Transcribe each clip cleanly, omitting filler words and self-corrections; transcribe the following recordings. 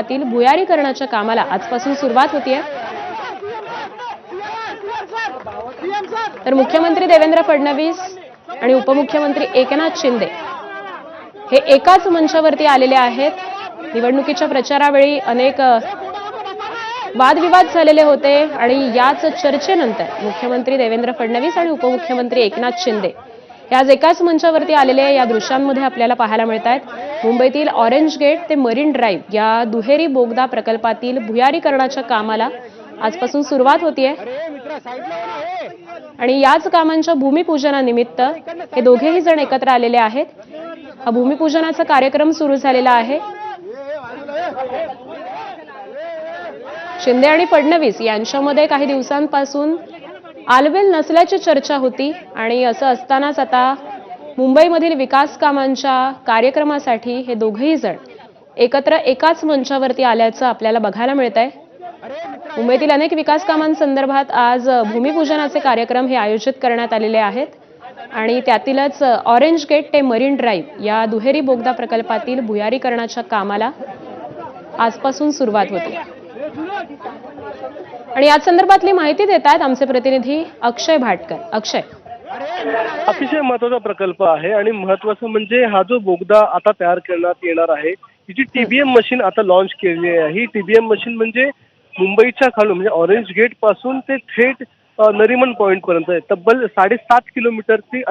तील भुयारीकरणाच्या कामाला आजपासून सुरुवात होतीये। तर मुख्यमंत्री देवेंद्र फडणवीस आणि उपमुख्यमंत्री एकनाथ शिंदे हे एकाच मंचावरती आलेले आहेत। निवडणुकीच्या प्रचारावेळी अनेक वादविवाद झालेले होते आणि याच चर्चेनंतर मुख्यमंत्री देवेंद्र फडणवीस आणि उपमुख्यमंत्री एकनाथ शिंदे हे आज एकाच मंचावरती आलेले या दृश्यांमध्ये आपल्याला पाहायला मिळतात। मुंबईतील ऑरेंज गेट ते मरीन ड्राईव्ह या दुहेरी बोगदा प्रकल्पातील भुयारीकरणाच्या कामाला आजपासून सुरुवात होतीये आणि याच कामांच्या भूमिपूजनानिमित्त हे दोघेही जण एकत्र आलेले आहेत। हा भूमिपूजनाचा कार्यक्रम सुरू झालेला आहे। शिंदे आणि फडणवीस यांच्यामध्ये काही दिवसांपासून आलबेल नसल्याची चर्चा होती आणि असं असतानाच आता मुंबईमधील विकास कामांच्या कार्यक्रमासाठी हे दोघेही जण एकत्र एकाच मंचावरती आल्याचं आपल्याला बघायला मिळतंय। मुंबईतील अनेक विकास कामांसंदर्भात आज भूमिपूजनाचे कार्यक्रम हे आयोजित करण्यात आलेले आहेत आणि त्यातीलच ऑरेंज गेट ते मरीन ड्राईव्ह या दुहेरी बोगदा प्रकल्पातील भुयारीकरणाच्या कामाला आजपासून सुरुवात होते आणि या संदर्भातली माहिती देत आहेत आमचे प्रतिनिधी अक्षय भाटकर। अक्षय, अतिशय महत्त्वाचा प्रकल्प आहे आणि महत्त्वाचं म्हणजे हा जो बोगदा आता तयार करण्यात येणार आहे ही टीबीएम मशीन आता लॉन्च केलेली आहे। ही टीबीएम मशीन म्हणजे मुंबईच्या खालून म्हणजे ऑरेंज गेट पासून ते थेट नरिमन पॉइंट पर्यंत तब्बल 7.5 किलोमीटरची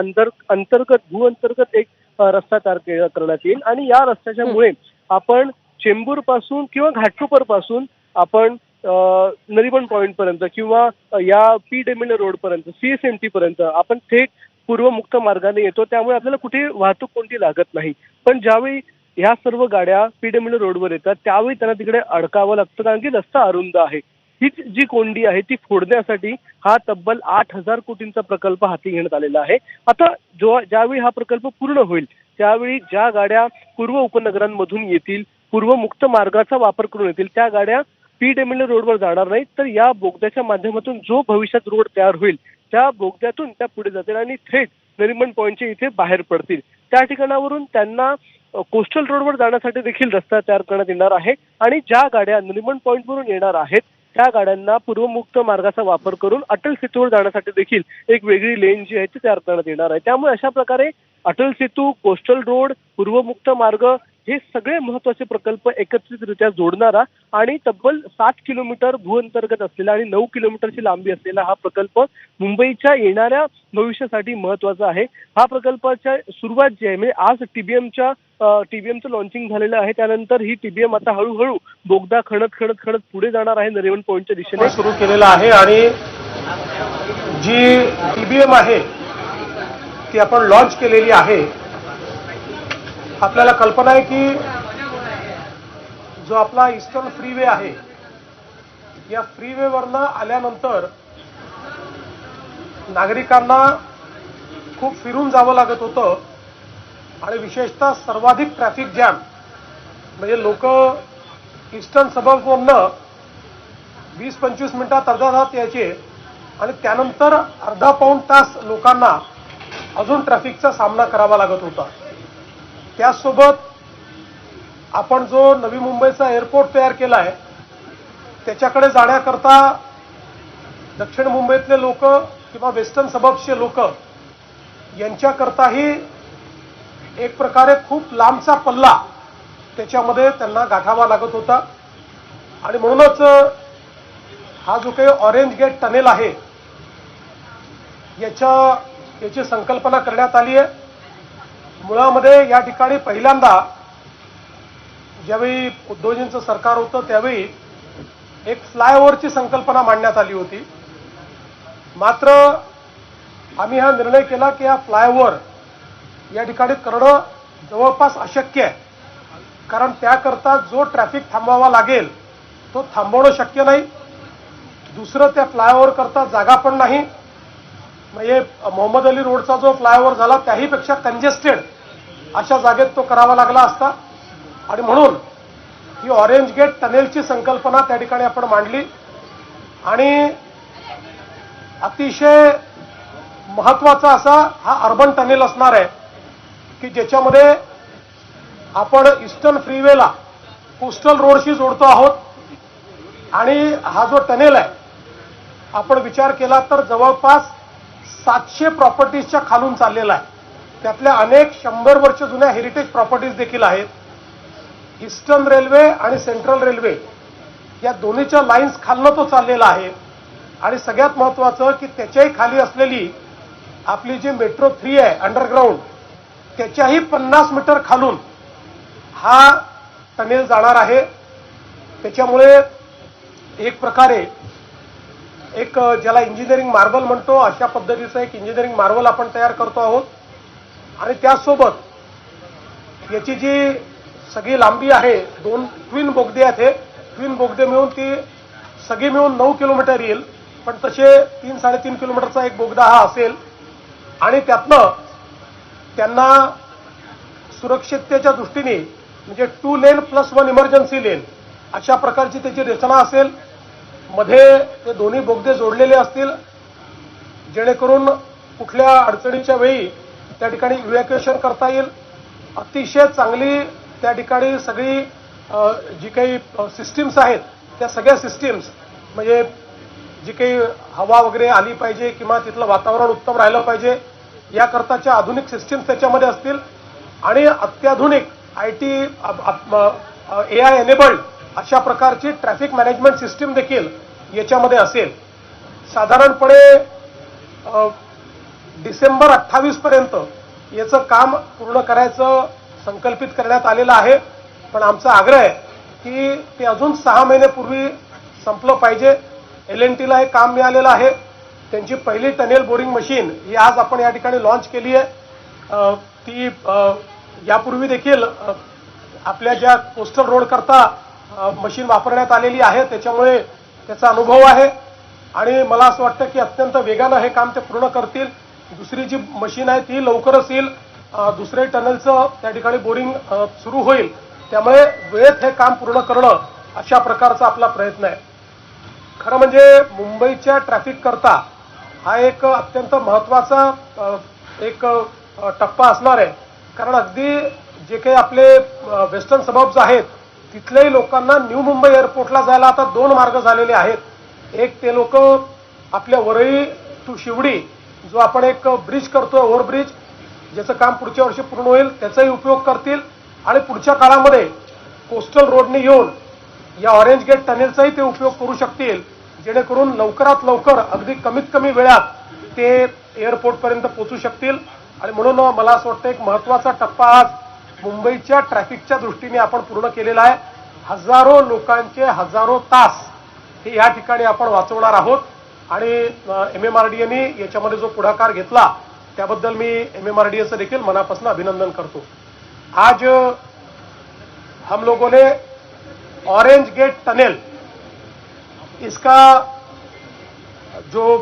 भूअंतर्गत एक रस्ता तयार करण्यात येईल आणि या रस्त्याच्या मुळे आपण चेंबूर पासून किंवा घाटकोपर पासून आपण नरिमन पॉइंट पर्यंत किंवा या पीडब्ल्यूडी रोड पर्यंत सीएसएमटी पर्यंत आपण थेट पूर्वमुक्त मार्गाने येतो। त्यामुळे आपल्याला कुठे वाहतूक कोणती लागत नाही। पण ज्यावेळी ह्या सर्व गाड्या पीडब्ल्यूडी रोडवर येतात त्यावेळी त्यांना तिकडे अडकावं लागतं कारण की रस्ता अरुंद आहे। हीच जी कोंडी आहे ती फोडण्यासाठी हा तब्बल 8,000 कोटींचा प्रकल्प हाती घेण्यात आलेला आहे। आता ज्यावेळी हा प्रकल्प पूर्ण होईल त्यावेळी ज्या गाड्या पूर्व उपनगरांमधून येतील, पूर्वमुक्त मार्गाचा वापर करून येतील, त्या गाड्या पीडब्ल्यूडी रोडवर जाणार नाहीत तर या बोगद्याच्या माध्यमातून जो भविष्यात रोड तयार होईल त्या बोगद्यातून त्या पुढे जातील आणि थेट नरिमन पॉइंटच्या इथे बाहेर पडतील। त्या ठिकाणावरून त्यांना कोस्टल रोडवर जाण्यासाठी देखील रस्ता तयार करण्यात येणार आहे आणि ज्या गाड्या नरिमन पॉइंटवरून येणार आहेत त्या गाड्यांना पूर्वमुक्त मार्गाचा वापर करून अटल सेतूवर जाण्यासाठी देखील एक वेगळी लेन जी आहे ती तयार करण्यात येणार आहे। त्यामुळे अशा प्रकारे अटल सेतू, कोस्टल रोड, पूर्वमुक्त मार्ग हे सगळे महत्त्वाचे प्रकल्प एकत्रितरित्या जोडणारा आणि तब्बल 7 किलोमीटर भूअंतर्गत असलेला आणि 9 किलोमीटरची लांबी असलेला हा प्रकल्प मुंबईच्या येणाऱ्या भविष्यासाठी महत्त्वाचा आहे। हा प्रकल्पाच्या सुरुवात जी आहे म्हणजे आज टीबीएमचं लॉन्चिंग झालेलं आहे। त्यानंतर ही टीबीएम आता हळूहळू बोगदा खणत पुढे जाणार आहे नरिमन पॉइंटच्या दिशेने सुरू केलेला आहे आणि जी टीबीएम आहे ती आपण लॉन्च केलेली आहे। आपल्याला कल्पना आहे की जो आपला ईस्टर्न फ्रीवे आहे या फ्रीवेवरनं आल्यानंतर नागरिकांना खूप फिरून जावं लागत होतं आणि विशेषतः सर्वाधिक ट्रॅफिक जॅम म्हणजे लोक ईस्टर्न सबर्बवरनं 20-25 मिनिटात अर्धा तास यायचे आणि त्यानंतर अर्धा पाऊण तास लोकांना अजून ट्रॅफिकचा सामना करावा लागत होता। त्यासोबत आपण जो नवी मुंबईचा एअरपोर्ट तयार केला आहे त्याच्याकडे जाण्याकरता दक्षिण मुंबईतले लोक किंवा वेस्टर्न सबर्ब्सचे लोक यांच्याकरताही एक प्रकारे खूप लांबचा पल्ला त्याच्यामध्ये त्यांना गाठावा लागत होता आणि म्हणूनच हा जो काही ऑरेंज गेट टनेल आहे याची संकल्पना करण्यात आली आहे। मुळामध्ये या ठिकाणी पहिल्यांदा ज्यावेळी उद्धवजींचं सरकार होतं त्यावेळी एक फ्लायओव्हरची संकल्पना मांडण्यात आली होती। मात्र आम्ही हा निर्णय केला की हा फ्लायओव्हर या ठिकाणी करणं जवळपास अशक्य आहे कारण त्याकरता जो ट्रॅफिक थांबवावा लागेल तो थांबवणं शक्य नाही। दुसरं त्या फ्लायओव्हर करता जागा पण नाही। म्हणजे मोहम्मद अली रोडचा जो फ्लायओव्हर झाला त्याहीपेक्षा कंजेस्टेड अशा जागेत तो करावा लागला असता आणि म्हणून ही ऑरेंज गेट टनेलची संकल्पना त्या ठिकाणी आपण मांडली आणि अतिशय महत्त्वाचा असा हा अर्बन टनेल असणार आहे की ज्याच्यामध्ये आपण ईस्टर्न फ्रीवेला कोस्टल रोडशी जोडतो आहोत आणि हा जो टनेल आहे आपण विचार केला तर जवळपास 700 प्रॉपर्टीजच्या खालून चाललेला आहे. त्यातल्या अनेक 100 वर्ष जुन्या हेरिटेज प्रॉपर्टीज देखील आहेत. ईस्टर्न रेल्वे आणि सेंट्रल रेल्वे या दोन्हीच्या लाईन्स खालनं तो चाललेला आहे. आणि सगळ्यात महत्त्वाचं की त्याच्याही खाली असलेली आपली जी मेट्रो 3 आहे अंडरग्राऊंड त्याच्याही 50 मीटर खालून हा टनेल जाणार आहे. त्याच्यामुळे एक प्रकारे एक ज्याला इंजिनिअरिंग मार्बल म्हणतो अशा पद्धतीचं एक इंजिनिअरिंग मार्बल आपण तयार करतो आहोत. आणि त्यासोबत याची जी सगळी लांबी आहे 2 ट्विन बोगदे आहेत. हे ट्विन बोगदे मिळून ती सगळी मिळून 9 किलोमीटर येईल. पण तसे 3-3.5 किलोमीटरचा एक बोगदा हा असेल. आणि त्यातनं त्यांना सुरक्षिततेच्या दृष्टीने म्हणजे 2 लेन प्लस 1 इमर्जन्सी लेन अशा प्रकारची त्याची रचना असेल. मध्ये ते दोन्ही बोगदे जोडलेले असतील जेणेकरून कुठल्या अडचणीच्या वेळी त्या ठिकाणी इव्हॅक्युएशन करता येईल. अतिशय चांगली त्या ठिकाणी सगळी जी काही सिस्टीम्स आहेत त्या सगळ्या सिस्टीम्स म्हणजे जी काही हवा वगैरे आली पाहिजे किंवा तिथलं वातावरण उत्तम राहिलं पाहिजे याकरताच्या आधुनिक सिस्टीम्स त्याच्यामध्ये असतील. आणि अत्याधुनिक IT AI एनेबल्ड अशा प्रकारची ट्रॅफिक मॅनेजमेंट सिस्टीम देखील याच्यामध्ये असेल. साधारणपणे डिसेंबर 28 पर्यंत याचं काम पूर्ण करायचं संकल्पित करण्यात आलेलं आहे. पण आमचा आग्रह आहे की ते अजून 6 महिन्यापूर्वी संपलं पाहिजे. L&Tला हे काम मिळालेलं आहे. त्यांची पहिली टनेल बोरिंग मशीन ही आज आपण या ठिकाणी लॉन्च केली आहे. ती यापूर्वी देखील आपल्या ज्या कोस्टल रोड करता मशीन वापरण्यात आलेली आहे त्याच्यामुळे त्याचा अनुभव आहे. आणि मला असं वाटतं की अत्यंत वेगानं हे काम ते पूर्ण करतील. दुसरी जी मशीन आहे ती लवकरच येईल. दुसरे टनेलचं त्या ठिकाणी बोरिंग सुरू होईल. त्यामुळे वेळेत हे काम पूर्ण करणं अशा प्रकारचा आपला प्रयत्न आहे. खरं म्हणजे मुंबईच्या ट्रॅफिक करता हा एक अत्यंत महत्त्वाचा एक टप्पा असणार आहे. कारण अगदी जे काही आपले वेस्टर्न सबब्स आहेत तिथल्याही लोकांना न्यू मुंबई एअरपोर्टला जायला आता 2 मार्ग झालेले आहेत. एक ते लोक आपल्या वरळी टू शिवडी जो आपण एक ब्रिज करतोय ओव्हरब्रिज ज्याचं काम पुढच्या वर्षी पूर्ण होईल त्याचाही उपयोग करतील. आणि पुढच्या काळामध्ये कोस्टल रोडने येऊन या ऑरेंज गेट टनेलचाही ते उपयोग करू शकतील जेणेकरून लवकरात लवकर अगदी कमीत कमी वेळात ते एअरपोर्टपर्यंत पोहोचू शकतील. आणि म्हणून मला असं वाटतं एक महत्त्वाचा टप्पा आज मुंबईच्या ट्रॅफिकच्या दृष्टीने आपण पूर्ण केलेला आहे. हजारो लोकांचे हजारो तास हे या ठिकाणी आपण वाचवणार आहोत. आणि MMRDAने याच्यामध्ये जो पुढाकार घेतला त्याबद्दल मी MMRDAचं देखील मनापासून अभिनंदन करतो. आज हम लोगों ने ऑरेंज गेट टनेल इसका जो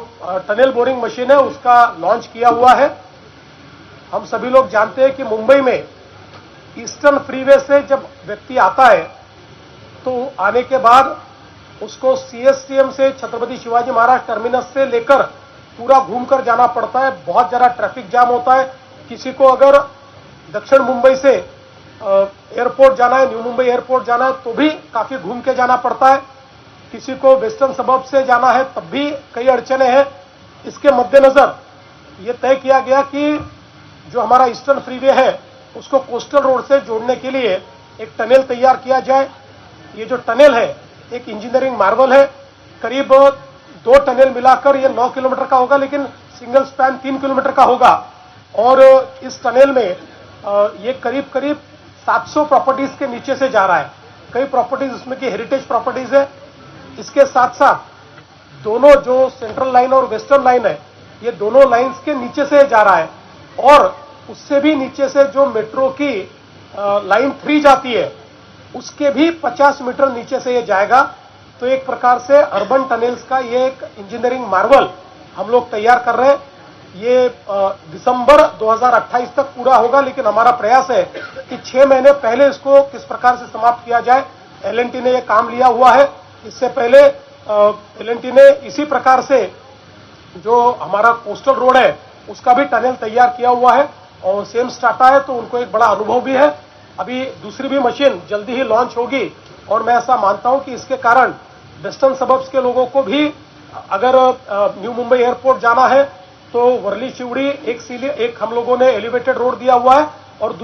टनेल बोरिंग मशीन है उसका लॉन्च किया हुआ है. हम सभी लोग जानते हैं कि मुंबई में ईस्टर्न फ्रीवे से जब व्यक्ति आता है तो आने के बाद उसको CSTM से छत्रपति शिवाजी महाराज टर्मिनस से लेकर पूरा घूमकर जाना पड़ता है. बहुत ज़्यादा ट्रैफिक जाम होता है. किसी को अगर दक्षिण मुंबई से एयरपोर्ट जाना है न्यू मुंबई एयरपोर्ट जाना है तो भी काफ़ी घूम के जाना पड़ता है. किसी को वेस्टर्न सबब से जाना है तब भी कई अड़चने हैं. इसके मद्देनज़र ये तय किया गया कि जो हमारा ईस्टर्न फ्रीवे है उसको कोस्टल रोड से जोड़ने के लिए एक टनेल तैयार किया जाए. ये जो टनेल है एक इंजीनियरिंग मार्वल है. करीब 2 टनेल मिलाकर ये 9 किलोमीटर का होगा लेकिन सिंगल स्पैन 3 किलोमीटर का होगा. और इस टनेल में ये करीब 700 प्रॉपर्टीज के नीचे से जा रहा है. कई प्रॉपर्टीज उसमें की हेरिटेज प्रॉपर्टीज है. इसके साथ साथ दोनों जो सेंट्रल लाइन और वेस्टर्न लाइन है ये दोनों लाइन्स के नीचे से जा रहा है. और उससे भी नीचे से जो मेट्रो की लाइन 3 जाती है उसके भी 50 मीटर नीचे से ये जाएगा. तो एक प्रकार से अर्बन टनेल्स का ये एक इंजीनियरिंग मार्वल हम लोग तैयार कर रहे हैं. ये दिसंबर 2028 तक पूरा होगा लेकिन हमारा प्रयास है कि 6 महीने पहले इसको किस प्रकार से समाप्त किया जाए. L&T ने ये काम लिया हुआ है. इससे पहले L&T ने इसी प्रकार से जो हमारा कोस्टल रोड है उसका भी टनल तैयार किया हुआ है और सेम टाटा है तो उनको एक बड़ा अनुभव भी है. अभी दूसरी भी मशीन जल्दी ही लॉन्च होगी और मैं ऐसा मानता हूं कि इसके कारण वेस्टर्न सबर्ब्स के लोगों को भी अगर न्यू मुंबई एयरपोर्ट जाना है तो वर्ली शिवड़ी एक हम लोगों ने एलिवेटेड रोड दिया हुआ है और